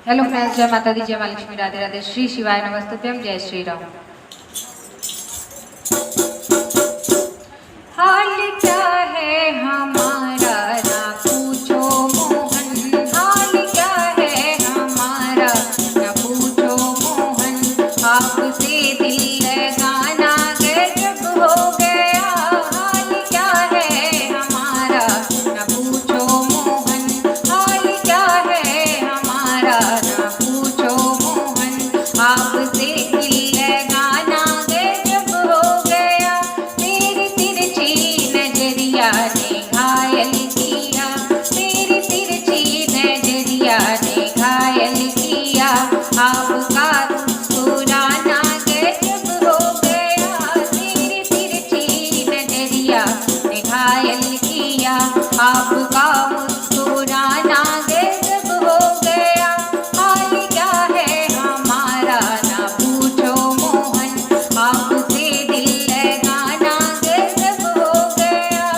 Hello friends, जय माता दी, जय माँ लक्ष्मी, राधे राधे, श्री शिवाय नमस्तुभ्यम, जय श्री राम। हाल क्या है हमारा ना पूछो मोहन, हाल क्या है हमारा ना पूछो मोहन, आपसे दिल लगाना गजब हो गया। हाल क्या है हमारा ना पूछो मोहन, हाल क्या है हमारा ना पूछो मोहन, आपसे दिल लगाना गजब हो गया। तेरी तिरछी नजरिया ने घायल किया, तेरी तिरछी नजरिया ने घायल किया, आपका मुस्कुराना गजब हो गया। तेरी तिरछी नजरिया ने घायल किया, आपका मुस्कुराना गजब हो गया। हाल क्या है हमारा ना पूछो मोहन, आपसे दिल लगाना गजब हो गया।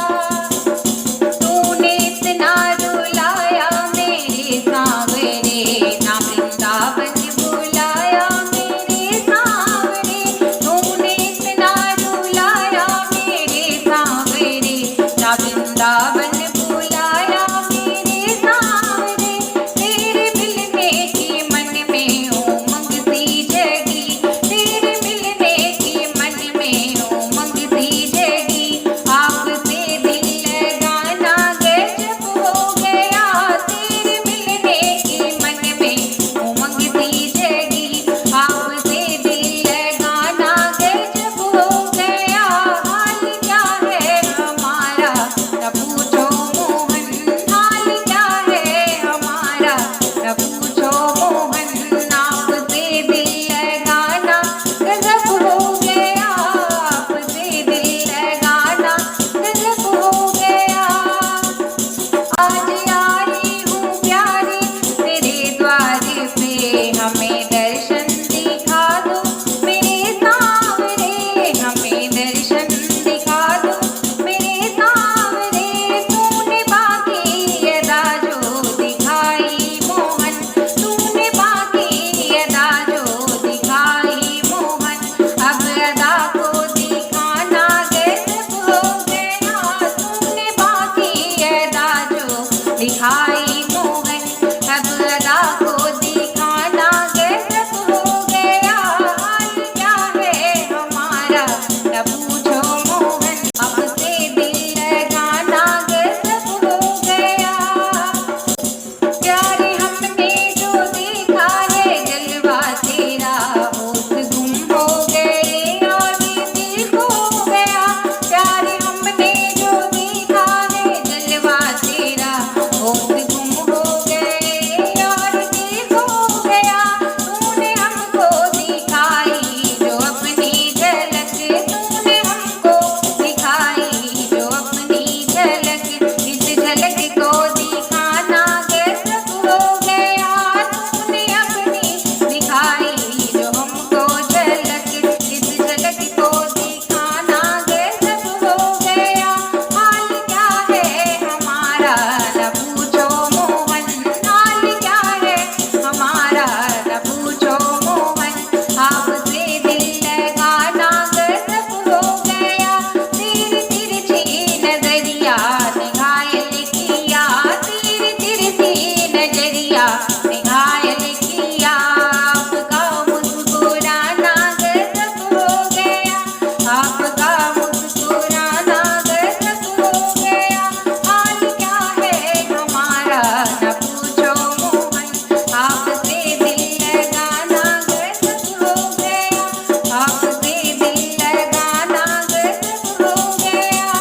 तूने इतना रुलाया मेरे सांवरे, ना वृंदावन बुलाया मेरे सांवरे। तूने इतना रुलाया मेरे सांवरे, ना वृंदावन बुलाया मेरे सांवरे। तेरे मिलने की मन में उमंग सी जगी, तेरे मिलने की मन में उमंग सी जगी, आपसे दिल लगाना गजब हो गया। तेरे मिलने की मन में उमंग सी जगी, आपसे दिल लगाना गजब हो गया। हाल क्या है हमारा ना पूछो मोहन, हाल क्या है हमारा ना पूछो मोहन, आपसे दिल लगाना गजब हो गया, आपसे दिल लगाना गजब हो गया। आज आई हूँ प्यारे तेरे द्वार पे, हमें दर्शन दिखा दो मेरे सांवरे, हमें दर्शन दिखा दो मेरे सांवरे। तूने बाकी अदा जो दिखाई मोहन, तूने बाकी अदा जो दिखाई मोहन, अब अदा को दिखाना गजब हो गया। तूने बाकी अदा जो दिखाई मोहन, अब अदा को दिखाना गजब हो गया। हाल क्या है हमारा ना पूछो मोहन, आपसे दिल लगाना गजब हो गया। प्यारे हमने जो देखा है जलवा तेरा, होश गुम हो गए और दिल खो गया। प्यारे हमने जो देखा है जलवा तेरा, होश गुम हो गए और दिल खो गया। तूने हमको दिखाई जो अपनी झलक, तूने हमको दिखाई जो अपनी झलक, इस झलक को दिखाना गजब हो गया। तूने अपनी दिखाई जो हमको झलक, इस झलक को दिखाना गजब हो गया। हाल क्या है हमारा ना पूछो मोहन, हाल क्या है हमारा ना पूछो मोहन, आपसे दिल लगाना गजब हो गया। तेरी तिरछी नजरिया ने घायल किया, तेरी तिरछी नजरिया ने घायल किया, आपका मुस्कुराना गजब हो गया, आपका मुस्कुराना गजब हो गया। हाल क्या है हमारा ना पूछो मोहन, आपसे दिल लगाना गजब हो गया, आपसे दिल लगाना गजब हो गया।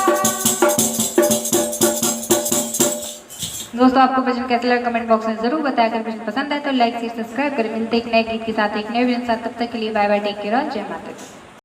दोस्तों, आपको भजन कैसा लगा कमेंट बॉक्स में जरूर बताया। अगर भजन पसंद आए तो लाइक शेयर सब्सक्राइब करें। मिलते एक नए गीत के साथ, एक नए वीडियो के साथ। तब तक के लिए बाय बाय, टेक केयर और जय माता दी।